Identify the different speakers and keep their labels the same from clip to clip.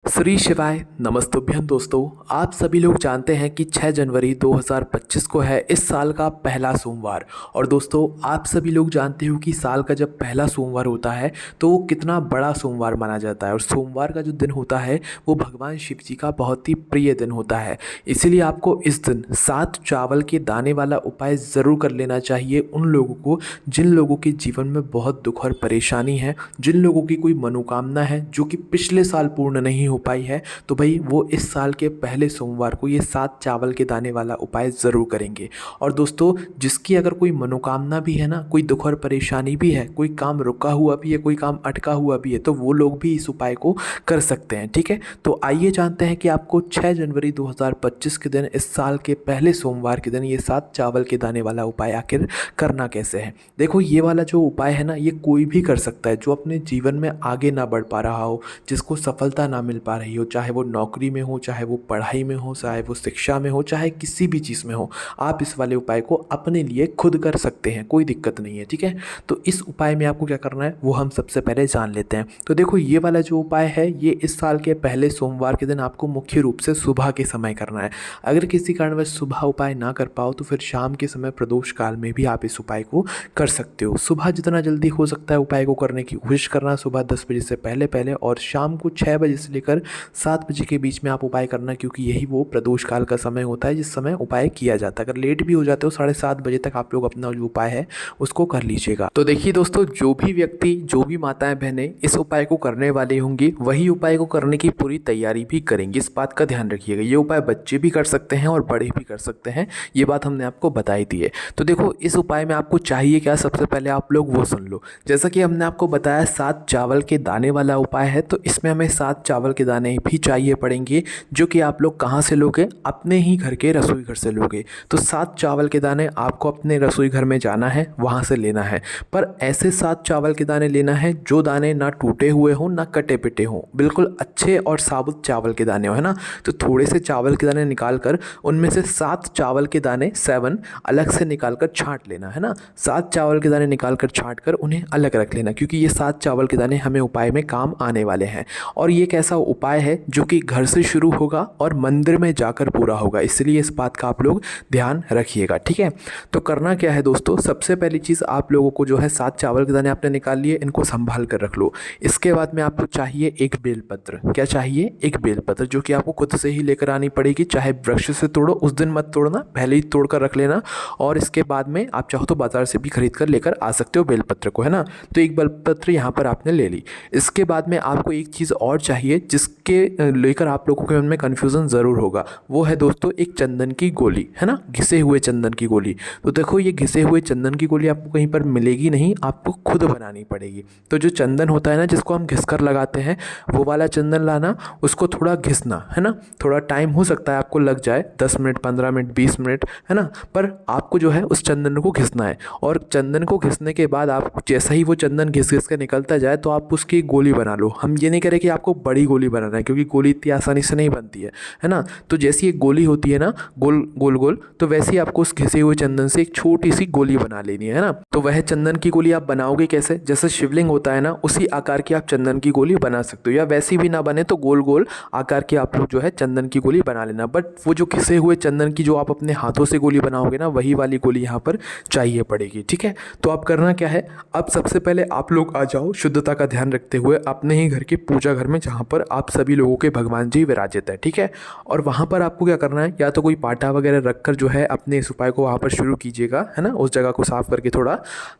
Speaker 1: श्री शिवाय नमस्तुभ्यं दोस्तों। आप सभी लोग जानते हैं कि 6 जनवरी 2025 को है इस साल का पहला सोमवार। और दोस्तों आप सभी लोग जानते हो कि साल का जब पहला सोमवार होता है तो वो कितना बड़ा सोमवार माना जाता है। और सोमवार का जो दिन होता है वो भगवान शिव जी का बहुत ही प्रिय दिन होता है। इसीलिए आपको इस दिन 7 चावल के दाने वाला उपाय ज़रूर कर लेना चाहिए उन लोगों को जिन लोगों के जीवन में बहुत दुख और परेशानी है, जिन लोगों की कोई मनोकामना है जो कि पिछले साल पूर्ण नहीं हो पाई है। तो भाई वो इस साल के पहले सोमवार को ये 7 चावल के दाने वाला उपाय ज़रूर करेंगे। और दोस्तों जिसकी अगर कोई मनोकामना भी है ना, कोई दुख और परेशानी भी है, कोई काम रुका हुआ भी है, कोई काम अटका हुआ भी है, तो वो लोग भी इस उपाय को कर सकते हैं। ठीक है, तो आइए जानते हैं कि आपको 6 जनवरी 2025 के दिन, इस साल के पहले सोमवार के दिन, ये 7 चावल के दाने वाला उपाय आखिर करना कैसे है। देखो ये वाला जो उपाय है ना, ये कोई भी कर सकता है जो अपने जीवन में आगे ना बढ़ पा रहा हो, जिसको सफलता ना मिल पा रही हो, चाहे वो नौकरी में हो, चाहे वो पढ़ाई में हो, चाहे वो शिक्षा में हो, चाहे किसी भी चीज़ में हो। आप इस वाले उपाय को अपने लिए खुद कर सकते हैं, कोई दिक्कत नहीं है। ठीक है, तो इस उपाय में आपको क्या करना है वो हम सबसे पहले जान लेते हैं। तो देखो ये वाला जो उपाय है ये इस साल के पहले सोमवार के दिन आपको मुख्य रूप से सुबह के समय करना है। अगर किसी कारणवश सुबह उपाय ना कर पाओ तो फिर शाम के समय प्रदोष काल में भी आप इस उपाय को कर सकते हो। सुबह जितना जल्दी हो सकता है उपाय को करने की कोशिश करना, सुबह 10 बजे से पहले पहले, और शाम को 6 बजे से लेकर 7 बजे के बीच में आप उपाय करना, क्योंकि यही वो प्रदोष काल का समय होता है जिस समय उपाय किया जाता है। अगर लेट भी हो जाते हो 7:30 बजे तक आप लोग अपना जो उपाय है उसको कर लीजिएगा। तो देखिए दोस्तों, जो भी व्यक्ति, जो भी माताएं बहनें इस उपाय को करने वाली होंगी वही उपाय को करने की पूरी तैयारी भी करेंगी। इस बात का ध्यान रखिएगा। ये उपाय बच्चे भी कर सकते हैं और बड़े भी कर सकते हैं, ये बात हमने आपको बताई दी है। तो देखो इस उपाय में आपको चाहिए क्या, सबसे पहले आप लोग वो सुन लो। जैसा कि हमने आपको बताया 7 चावल के दाने वाला उपाय है, तो इसमें हमें 7 चावल के दाने भी चाहिए पड़ेंगे, जो कि आप लोग कहाँ से लोगे, अपने ही घर के रसोई घर से लोगे। तो 7 चावल के दाने आपको अपने रसोई घर में जाना है, वहाँ से लेना है। पर ऐसे 7 चावल के दाने लेना है जो दाने ना टूटे हुए हों ना कटे पिटे हों, बिल्कुल अच्छे और साबुत चावल के दाने हो, है ना। तो थोड़े से चावल के दाने निकाल कर उनमें से 7 चावल के दाने 7 अलग से निकाल कर छाँट लेना, है ना। 7 चावल के दाने निकाल कर छाँट कर उन्हें अलग रख लेना, क्योंकि ये 7 चावल के दाने हमें उपाय में काम आने वाले हैं। और ये एक ऐसा उपाय है जो कि घर से शुरू होगा और मंदिर में जाकर पूरा होगा, इसलिए इस बात का आप लोग ध्यान रखिएगा। ठीक है, तो करना क्या है दोस्तों, सबसे पहली चीज़ आप लोगों को जो है 7 चावल के दाने आपने निकाल लिए, इनको संभाल कर रख लो। इसके बाद में आपको चाहिए एक बेलपत्र। क्या चाहिए? एक बेलपत्र, जो कि आपको खुद से ही लेकर आनी पड़ेगी, चाहे वृक्ष से तोड़ो, उस दिन मत तोड़ना, पहले ही तोड़ कर रख लेना। और इसके बाद में आप चाहो तो बाजार से भी खरीद कर लेकर आ सकते हो बेलपत्र को, है ना। तो एक बेलपत्र यहाँ पर आपने ले ली। इसके बाद में आपको एक चीज़ और चाहिए जिसके लेकर आप लोगों के मन में कन्फ्यूज़न ज़रूर होगा, वो है दोस्तों एक चंदन की गोली, है ना, घिसे हुए चंदन की गोली। तो देखो ये घिसे हुए चंदन की गोली आपको कहीं पर मिलेगी नहीं, आपको खुद बनानी पड़ेगी। तो जो चंदन होता है ना जिसको हम घिस कर लगाते हैं, वो वाला चंदन लाना, उसको थोड़ा घिसना, है ना। थोड़ा टाइम हो सकता है आपको लग जाए, 10 मिनट, 15 मिनट, 20 मिनट, है ना, पर आपको जो है उस चंदन को घिसना है। और चंदन को घिसने के बाद आप जैसा ही वो चंदन घिस घिस के निकलता जाए तो आप उसकी गोली बना लो। हम ये नहीं करें कि आपको बड़ी गोली बनाना है, क्योंकि गोली इतनी आसानी से नहीं बनती है ना। तो जैसी एक गोली होती है ना, गोल गोल गोल, तो वैसे ही आपको उस घिसे हुए चंदन से एक छोटी सी गोली बना लेनी है ना। तो वह चंदन की गोली आप बनाओगे कैसे, जैसे शिवलिंग होता है ना उसी आकार की आप चंदन की गोली बना सकते हो, या वैसी भी ना बने तो गोल गोल आकार की आप लोग जो है चंदन की गोली बना लेना। बट वो जो घिसे हुए चंदन की जो आप अपने हाथों से गोली बनाओगे ना, वही वाली गोली यहाँ पर चाहिए पड़ेगी। ठीक है, तो आप करना क्या है, अब सबसे पहले आप लोग आ जाओ शुद्धता का ध्यान रखते हुए अपने ही घर के पूजा घर में, जहाँ पर आप सभी लोगों के भगवान जी विराजित है। ठीक है, और वहाँ पर आपको क्या करना है, या तो कोई पाटा वगैरह रखकर जो है अपने इस उपाय को वहाँ पर शुरू कीजिएगा, है ना। उस जगह को साफ करके थोड़ा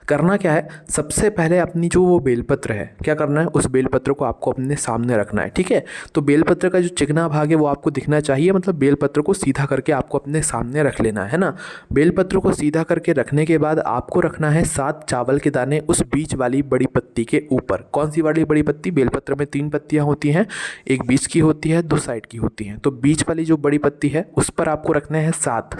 Speaker 1: करना क्या है, सबसे पहले अपनी जो वो बेलपत्र है, क्या करना है, उस बेलपत्र को आपको अपने सामने रखना है। ठीक है, तो बेलपत्र का जो चिकना भाग है वो आपको दिखना चाहिए, मतलब बेलपत्र को सीधा करके आपको अपने सामने रख लेना है ना। बेलपत्र को सीधा करके रखने के बाद आपको रखना है 7 चावल के दाने उस बीच वाली बड़ी पत्ती के ऊपर। कौन सी वाली बड़ी पत्ती, बेलपत्र में 3 पत्तियां होती हैं, एक बीच की होती है, 2 साइड की होती हैं। तो बीच वाली जो बड़ी पत्ती है उस पर आपको रखने हैं 7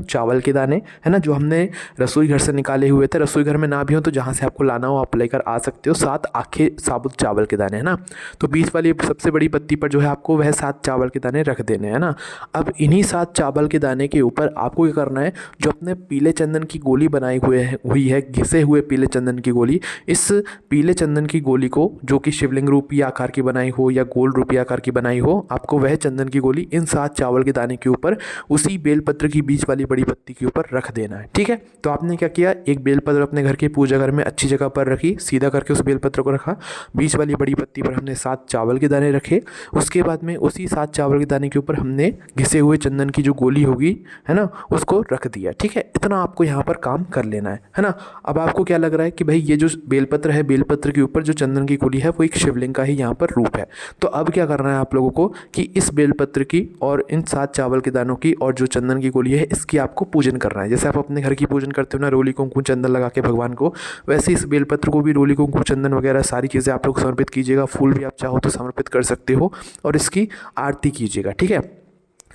Speaker 1: चावल के दाने, है ना, जो हमने रसोई घर से निकाले हुए थे। रसोई घर में ना भी हो तो जहाँ से आपको लाना हो आप लेकर आ सकते हो। 7 आखे साबुत चावल के दाने, है ना। तो बीच वाली सबसे बड़ी पत्ती पर जो है आपको वह 7 चावल के दाने रख देने, है ना। अब इन्हीं 7 चावल के दाने के ऊपर आपको क्या करना है, जो अपने पीले चंदन की गोली बनाई हुई है, घिसे हुए पीले चंदन की गोली, इस पीले चंदन की गोली को, जो कि शिवलिंग रूपी आकार की बनाई हो या गोल गोल रुपये आकार की बनाई हो, आपको वह चंदन की गोली इन 7 चावल के दाने के ऊपर उसी बेलपत्र की बीच वाली बड़ी पत्ती के ऊपर रख देना है। ठीक है, तो आपने क्या किया, एक बेलपत्र अपने घर के पूजा घर में अच्छी जगह पर रखी, सीधा करके उस बेलपत्र को रखा, बीच वाली बड़ी पत्ती पर हमने 7 चावल के दाने रखे। उसके बाद में उसी 7 चावल के दाने के ऊपर हमने घिसे हुए चंदन की जो गोली होगी, है ना, उसको रख दिया। ठीक है, इतना आपको यहाँ पर काम कर लेना है ना। अब आपको क्या लग रहा है कि भाई ये जो बेलपत्र है, बेलपत्र के ऊपर जो चंदन की गोली है वो एक शिवलिंग का ही यहाँ पर रूप है। तो अब क्या करना है आप लोगों को कि इस बेलपत्र की और इन 7 चावल के दानों की और जो चंदन की गोली है इसकी आपको पूजन करना है। जैसे आप अपने घर की पूजन करते हो ना, रोली कुंकू चंदन लगा के भगवान को, वैसे इस बेलपत्र को भी रोली कुंकू चंदन वगैरह सारी चीज़ें आप लोग समर्पित कीजिएगा। फूल भी आप चाहो तो समर्पित कर सकते हो और इसकी आरती कीजिएगा। ठीक है,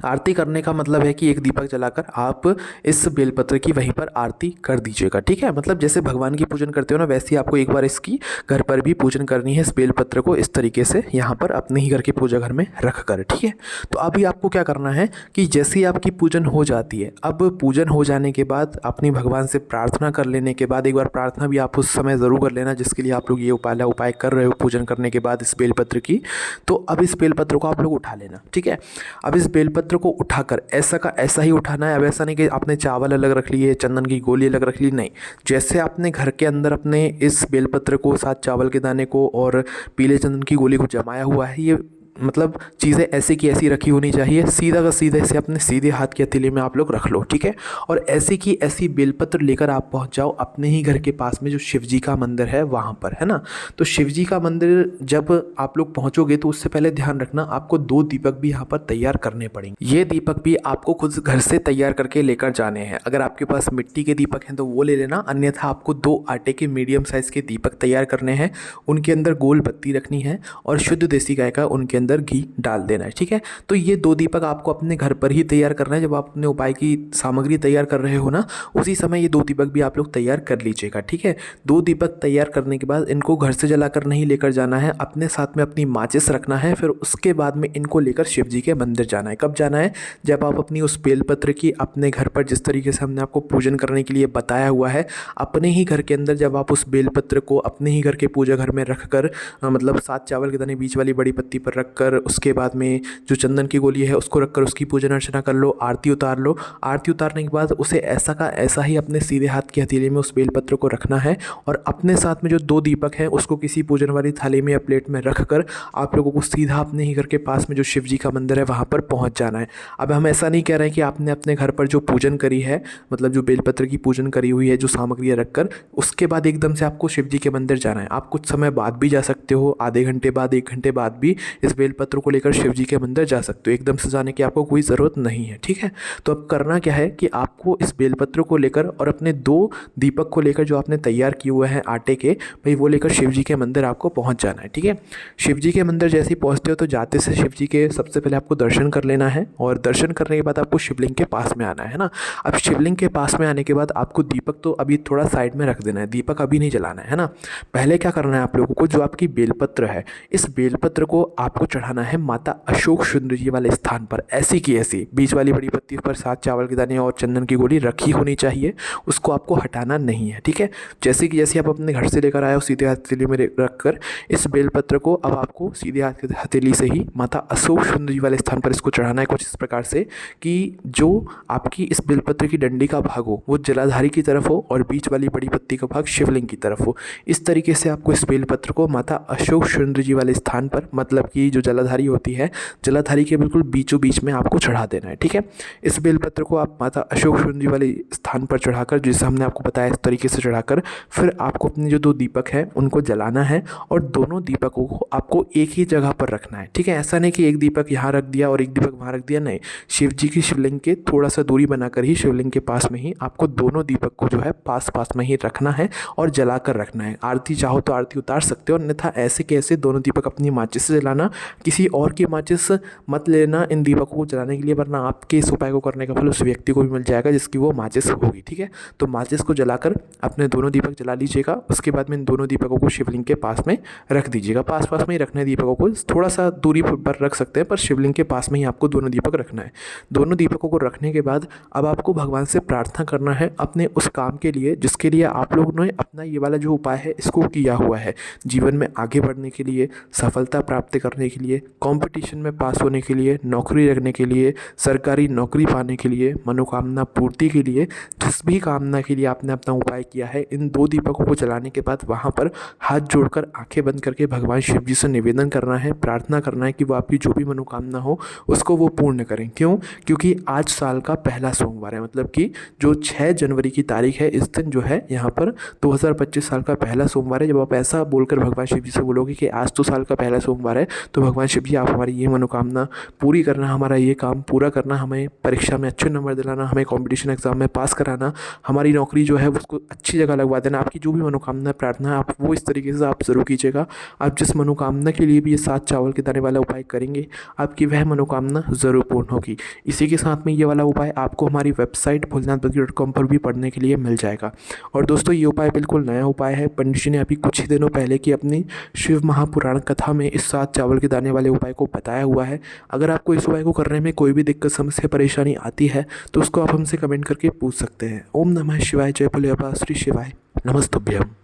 Speaker 1: आरती करने का मतलब है कि एक दीपक जलाकर आप इस बेलपत्र की वहीं पर आरती कर दीजिएगा। ठीक है, मतलब जैसे भगवान की पूजन करते हो ना, वैसे ही आपको एक बार इसकी घर पर भी पूजन करनी है, इस बेलपत्र को इस तरीके से यहाँ पर अपने ही घर के पूजा घर में रख कर। ठीक है, तो अभी आपको क्या करना है कि जैसे ही आपकी पूजन हो जाती है, अब पूजन हो जाने के बाद अपनी भगवान से प्रार्थना कर लेने के बाद, एक बार प्रार्थना भी आप उस समय ज़रूर कर लेना जिसके लिए आप लोग ये उपाय कर रहे हो पूजन करने के बाद इस बेलपत्र की। तो अब इस बेलपत्र को आप लोग उठा लेना। ठीक है, अब इस बेलपत्र को उठाकर ऐसा का ऐसा ही उठाना है। अब ऐसा नहीं कि आपने चावल अलग रख लिए, चंदन की गोली अलग रख ली, नहीं। जैसे आपने घर के अंदर अपने इस बेलपत्र को, 7 चावल के दाने को और पीले चंदन की गोली को जमाया हुआ है, ये मतलब चीज़ें ऐसी की ऐसी रखी होनी चाहिए। सीधा का सीधा इसे अपने सीधे हाथ की हथेली में आप लोग रख लो। ठीक है, और ऐसी की ऐसी बेलपत्र लेकर आप पहुंच जाओ अपने ही घर के पास में जो शिव जी का मंदिर है वहाँ पर, है ना। तो शिव जी का मंदिर जब आप लोग पहुँचोगे तो उससे पहले ध्यान रखना, आपको 2 दीपक भी यहाँ पर तैयार करने पड़ेंगे। ये दीपक भी आपको खुद घर से तैयार करके लेकर जाने हैं। अगर आपके पास मिट्टी के दीपक हैं तो वो ले लेना, अन्यथा आपको 2 आटे के मीडियम साइज़ के दीपक तैयार करने हैं। उनके अंदर गोल बत्ती रखनी है और शुद्ध देसी गाय का उनके अंदर घी डाल देना है। ठीक है, तो ये 2 दीपक आपको अपने घर पर ही तैयार करना है। जब आप अपने उपाय की सामग्री तैयार कर रहे हो ना, उसी समय ये 2 दीपक भी आप लोग तैयार कर लीजिएगा। ठीक है, 2 दीपक तैयार करने के बाद इनको घर से जलाकर नहीं लेकर जाना है, अपने साथ में अपनी माचिस रखना है। फिर उसके बाद में इनको लेकर शिव जी के मंदिर जाना है। कब जाना है, जब आप अपनी उस बेलपत्र की अपने घर पर जिस तरीके से हमने आपको पूजन करने के लिए बताया हुआ है, अपने ही घर के अंदर जब आप उस बेलपत्र को अपने ही घर के पूजा घर में रख कर, मतलब 7 चावल के दाने बीच वाली बड़ी पत्ती पर रख कर, उसके बाद में जो चंदन की गोली है उसको रखकर उसकी पूजन अर्चना कर लो, आरती उतार लो। आरती उतारने के बाद उसे ऐसा का ऐसा ही अपने सीधे हाथ की हथेली में उस बेलपत्र को रखना है और अपने साथ में जो 2 दीपक हैं उसको किसी पूजन वाली थाली में या प्लेट में रख कर आप लोगों को सीधा अपने ही घर के पास में जो शिव जी का मंदिर है वहाँ पर पहुँच जाना है। अब हम ऐसा नहीं कह रहे हैं कि आपने अपने घर पर जो पूजन करी है, मतलब जो बेलपत्र की पूजन करी हुई है, जो सामग्रियाँ रखकर, उसके बाद एकदम से आपको शिव जी के मंदिर जाना है। आप कुछ समय बाद भी जा सकते हो, आधे घंटे बाद, 1 घंटे बाद भी इस बेलपत्र को लेकर शिव जी के मंदिर जा सकते हो। एकदम से जाने की आपको कोई ज़रूरत नहीं है। ठीक है, तो अब करना क्या है कि आपको इस बेलपत्र को लेकर और अपने 2 दीपक को लेकर जो आपने तैयार किए हुए हैं आटे के, भाई वो लेकर शिव जी के मंदिर आपको पहुंच जाना है। ठीक है, शिव जी के मंदिर जैसे ही पहुंचते हो तो जाते से शिव जी के सबसे पहले आपको दर्शन कर लेना है और दर्शन करने के बाद आपको शिवलिंग के पास में आना है ना। अब शिवलिंग के पास में आने के बाद आपको दीपक तो अभी थोड़ा साइड में रख देना है, दीपक अभी नहीं जलाना है ना। पहले क्या करना है आप लोगों को, जो आपकी बेलपत्र है, इस बेलपत्र को आपको चढ़ाना है माता अशोक सुंदर जी वाले स्थान पर। ऐसी की ऐसी बीच वाली बड़ी पत्ती पर 7 चावल के दाने और चंदन की गोली रखी होनी चाहिए, उसको आपको हटाना नहीं है। ठीक है, जैसे कि जैसे आप अपने घर से लेकर आए हो, सीधे हथेली में रख कर इस बेलपत्र को अब आपको सीधे हथेली से ही माता अशोक सुंदर जी वाले स्थान पर इसको चढ़ाना है। कुछ इस प्रकार से कि जो आपकी इस बेलपत्र की डंडी का भाग हो वो जलाधारी की तरफ हो और बीच वाली बड़ी पत्ती का भाग शिवलिंग की तरफ हो। इस तरीके से आपको इस बेलपत्र को माता अशोक सुंदर जी वाले स्थान पर, मतलब कि जो जलाधारी होती है, जलाधारी के बिल्कुल बीचों बीच में आपको चढ़ा देना है। ठीक है, इस बेलपत्र को आप माता अशोक सुंदर जी वाले स्थान पर चढ़ाकर, जैसे हमने आपको बताया इस तरीके से चढ़ाकर, फिर आपको अपने जो 2 दीपक हैं उनको जलाना है और दोनों दीपकों को आपको एक ही जगह पर रखना है। ठीक है, ऐसा नहीं कि एक दीपक यहाँ रख दिया और एक दीपक वहाँ रख दिया, नहीं। शिव जी की शिवलिंग के थोड़ा सा दूरी बनाकर ही, शिवलिंग के पास में ही आपको दोनों दीपक को जो है पास में ही रखना है और जला कर रखना है। आरती चाहो तो आरती उतार सकते हो, अन्यथा ऐसे कैसे दोनों दीपक अपनी माचिस से जलाना, किसी और की माचिस मत लेना इन दीपकों को जलाने के लिए, वरना आपके इस उपाय को करने का फल उस व्यक्ति को भी मिल जाएगा जिसकी वो माचिस होगी। ठीक है, तो माचिस को जलाकर अपने दोनों दीपक जला लीजिएगा। उसके बाद में इन दोनों दीपकों को शिवलिंग के पास में रख दीजिएगा। पास में ही रखना है दीपकों को, थोड़ा सा दूरी पर रख सकते हैं पर शिवलिंग के पास में ही आपको दोनों दीपक रखना है। दोनों दीपकों को रखने के बाद अब आपको भगवान से प्रार्थना करना है अपने उस काम के लिए जिसके लिए आप लोगों ने अपना ये वाला जो उपाय है इसको किया हुआ है। जीवन में आगे बढ़ने के लिए, सफलता प्राप्त करने के लिए, कंपटीशन में पास होने के लिए, नौकरी लगने के लिए, सरकारी नौकरी पाने के लिए, मनोकामना पूर्ति के लिए, जिस भी कामना के लिए आपने अपना उपाय किया है, इन 2 दीपकों को जलाने के बाद वहाँ पर हाथ जोड़कर आंखें बंद करके भगवान शिव जी से निवेदन करना है, प्रार्थना करना है कि वो आपकी जो भी मनोकामना हो उसको वो पूर्ण करें। क्यों? क्योंकि आज साल का पहला सोमवार है, मतलब कि जो 6 जनवरी की तारीख है, इस दिन जो है यहाँ पर 2025 साल का पहला सोमवार है। जब आप ऐसा बोलकर भगवान शिव जी से बोलोगे कि आज तो साल का पहला सोमवार है, तो भगवान शिव जी आप हमारी ये मनोकामना पूरी करना, हमारा ये काम पूरा करना, हमें परीक्षा में अच्छे नंबर दिलाना, हमें कॉम्पिटिशन एग्जाम में पास कराना, हमारी नौकरी जो है उसको अच्छी जगह लगवा देना। आपकी जो भी मनोकामना प्रार्थना है आप वो इस तरीके से आप ज़रूर कीजिएगा। आप जिस मनोकामना के लिए भी ये 7 चावल के दाने वाला उपाय करेंगे, आपकी वह मनोकामना ज़रूर पूर्ण होगी। इसी के साथ में ये वाला उपाय आपको हमारी वेबसाइट भोलेनाथबग्गी.com पर भी पढ़ने के लिए मिल जाएगा। और दोस्तों ये उपाय बिल्कुल नया उपाय है। पंडित जी ने अभी कुछ ही दिनों पहले की अपनी शिव महापुराण कथा में इस 7 चावल के दाने वाले उपाय को बताया हुआ है। अगर आपको इस उपाय को करने में कोई भी दिक्कत, समस्या, परेशानी आती है तो उसको आप हमसे कमेंट करके पूछ सकते हैं। ओम नमः शिवाय, जय भोले बाबा, श्री शिवाय, नमस्तुभ्यम।